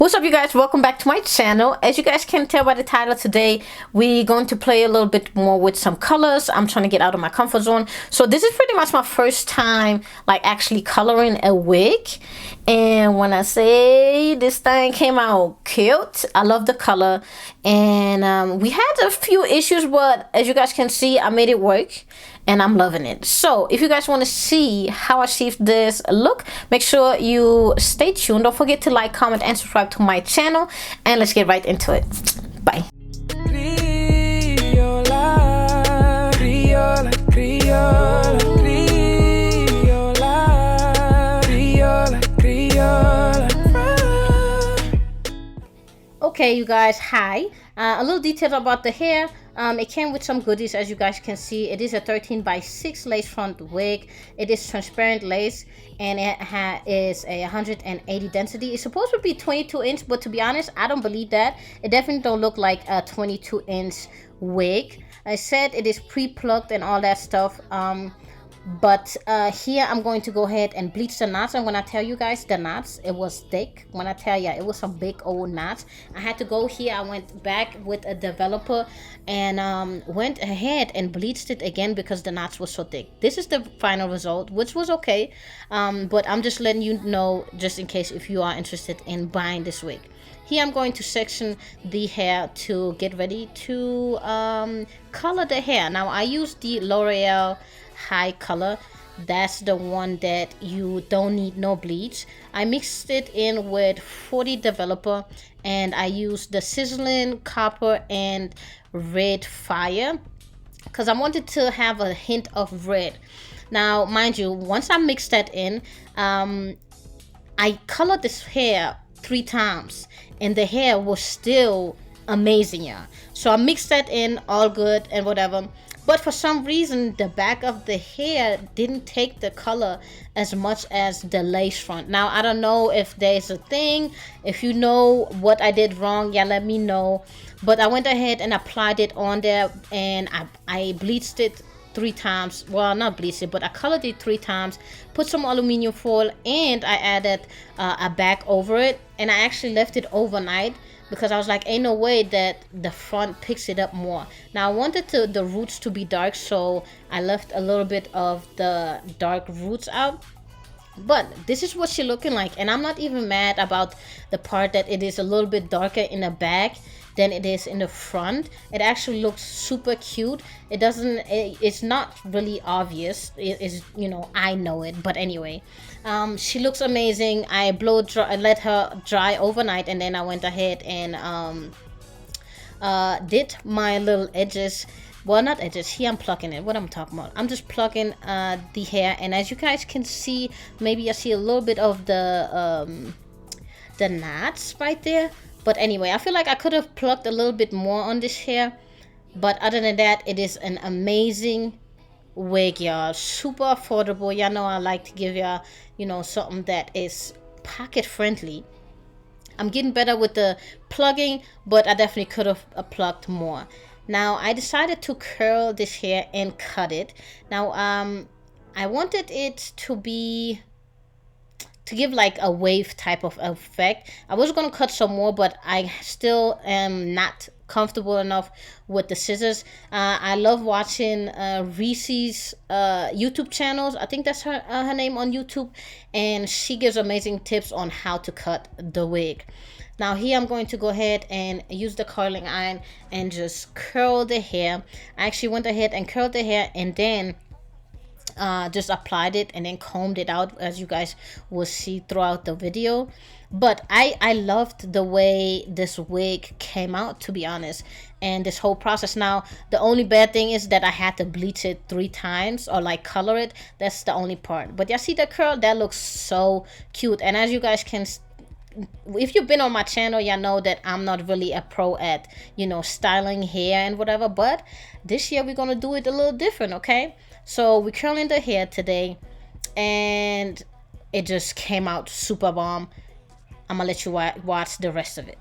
What's up, you guys? Welcome back to my channel. As you guys can tell by the title, today we're going to play a little bit more with some colors. I'm trying to get out of my comfort zone. So this is pretty much my first time like actually coloring a wig, and when I say this thing came out cute, I love the color. And we had a few issues, but as you guys can see, I made it work and I'm loving it. So if you guys want to see how I achieved this look, make sure you stay tuned. Don't forget to like, comment, and subscribe to my channel, and let's get right into it. Bye. Criola, Criola, Criola, Criola, Criola, Criola. Okay, you guys, hi. A little detail about the hair. It came with some goodies. As you guys can see, it is a 13x6 lace front wig. It is transparent lace, and it is a 180 density. It's supposed to be 22 inch, but to be honest, I don't believe that. It definitely don't look like a 22 inch wig. I said it is pre-plucked and all that stuff. But here I'm going to go ahead and bleach the knots. And when I tell you guys the knots, it was thick. When I tell you, it was some big old knots. I had to go here. I went back with a developer and went ahead and bleached it again because the knots were so thick. This is the final result, which was okay. But I'm just letting you know, just in case if you are interested in buying this wig. Here I'm going to section the hair to get ready to color the hair. Now I use the Loreal Hicolor. That's the one that you don't need no bleach. I mixed it in with 40 developer, and I used the SIZZLING copper and red fire because I wanted to have a hint of red. Now mind you, once I mixed that in, I colored this hair 3 times and the hair was still amazing, yeah. So I mixed that in, all good and whatever. But for some reason, the back of the hair didn't take the color as much as the lace front. Now, I don't know if there's a thing. If you know what I did wrong, yeah, let me know. But I went ahead and applied it on there, and I bleached it 3 times. Well, not bleached it, but I colored it 3 times. Put some aluminum foil, and I added a back over it. And I actually left it overnight, because I was like, ain't no way that the front picks it up more. Now I wanted the roots to be dark, so I left a little bit of the dark roots out. But this is what she's looking like, and I'm not even mad about the part that it is a little bit darker in the back than it is in the front. It actually looks super cute. It's not really obvious. It is, you know, I know it, but anyway, she looks amazing. I let her dry overnight, and then I went ahead and did my little edges. Well, not edges. Here I'm plucking it. What I'm talking about, I'm just plucking the hair, and as you guys can see, maybe I see a little bit of the knots right there. But anyway, I feel like I could have plucked a little bit more on this hair. But other than that, it is an amazing wig, y'all. Super affordable. Y'all know I like to give y'all, you know, something that is pocket friendly. I'm getting better with the plugging, but I definitely could have plucked more. Now I decided to curl this hair and cut it. Now I wanted it to give like a wave type of effect. I was gonna cut some more, but I still am not comfortable enough with the scissors. I love watching RIKI's YouTube channels. I think that's her name on YouTube, and she gives amazing tips on how to cut the wig. Now here I'm going to go ahead and use the curling iron and just curl the hair. I actually went ahead and curled the hair, and then just applied it and then combed it out, as you guys will see throughout the video. But I loved the way this wig came out, to be honest, and this whole process. Now the only bad thing is that I had to bleach it 3 times, or like color it. That's the only part. But y'all see the curl? That looks so cute. And as you guys can, if you've been on my channel, y'all know that I'm not really a pro at, you know, styling hair and whatever. But this year we're gonna do it a little different, okay? So we're curling the hair today, and it just came out super bomb. I'm gonna let you watch the rest of it.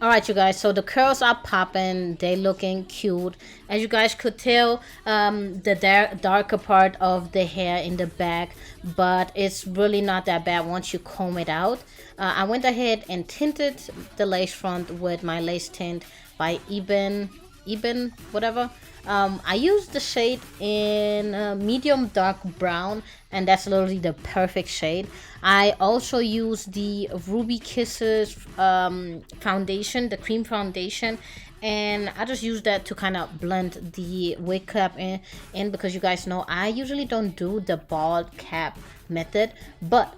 Alright, you guys, so the curls are popping, they looking cute. As you guys could tell, the darker part of the hair in the back, but it's really not that bad once you comb it out. I went ahead and tinted the lace front with my lace tint by Eben, whatever. I used the shade in medium dark brown, and that's literally the perfect shade. I also used the Ruby Kisses foundation, the cream foundation, and I just used that to kind of blend the wig cap in because you guys know I usually don't do the bald cap method, but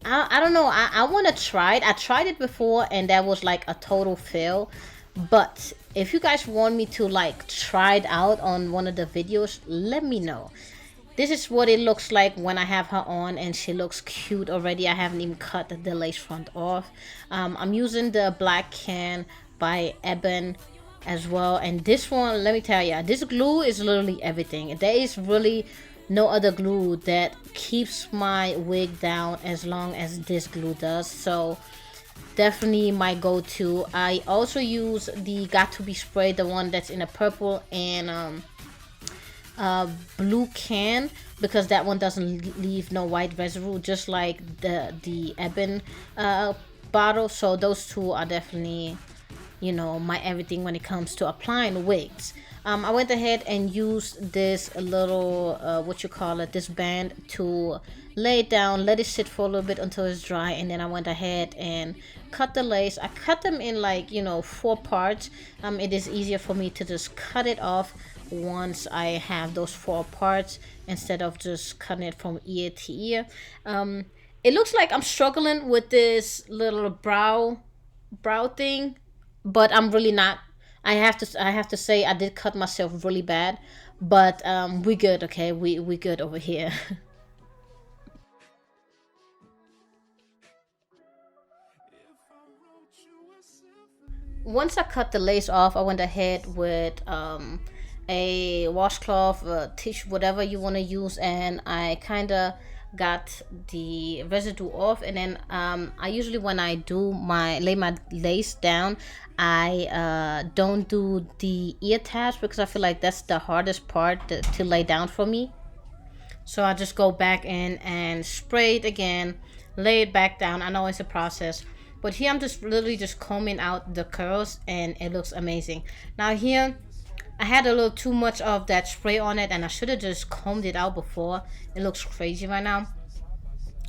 I don't know, I want to try it. I tried it before and that was like a total fail. But if you guys want me to like try it out on one of the videos, let me know. This is what it looks like when I have her on, and she looks cute already. I haven't even cut the lace front off. I'm using the black can by Eben as well, and this one, let me tell you, this glue is literally everything. There is really no other glue that keeps my wig down as long as this glue does. So definitely my go-to. I also use the Got To Be spray, the one that's in a purple and blue can, because that one doesn't leave no white residue, just like the Eben bottle. So those two are definitely, you know, my everything when it comes to applying wigs. I went ahead and used this little this band to lay it down, let it sit for a little bit until it's dry, and then I went ahead and cut the lace. I cut them in like, you know, 4 parts. It is easier for me to just cut it off once I have those 4 parts instead of just cutting it from ear to ear. It looks like I'm struggling with this little brow thing, but I'm really not. I have to say I did cut myself really bad, but we good, okay? We good over here. Once I cut the lace off, I went ahead with a washcloth, tissue, whatever you want to use, and I kind of got the residue off. And then I usually, when I lay my lace down, I don't do the ear tabs because I feel like that's the hardest part to lay down for me. So I just go back in and spray it again, lay it back down. I know it's a process, but here I'm just literally just combing out the curls and it looks amazing. Now here I had a little too much of that spray on it and I should have just combed it out before. It looks crazy right now,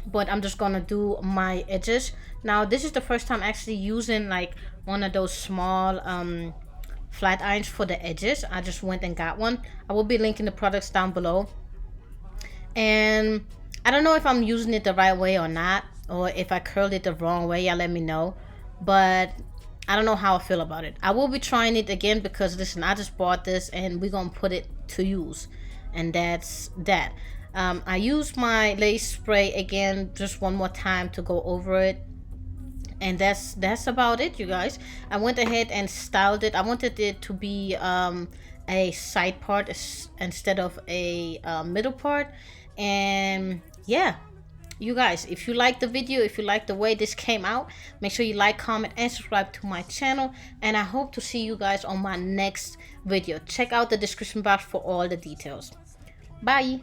but I'm just gonna do my edges. Now this is the first time actually using like one of those small flat irons for the edges. I just went and got one. I will be linking the products down below, and I don't know if I'm using it the right way or not, or if I curled it the wrong way. Y'all let me know, but I don't know how I feel about it. I will be trying it again because listen, I just bought this and we're gonna put it to use, and that's that. I used my lace spray again just one more time to go over it, and that's about it, you guys. I went ahead and styled it. I wanted it to be a side part instead of a middle part, and yeah. You guys, if you like the video, if you like the way this came out, make sure you like, comment, and subscribe to my channel, and I hope to see you guys on my next video. Check out the description box for all the details. Bye.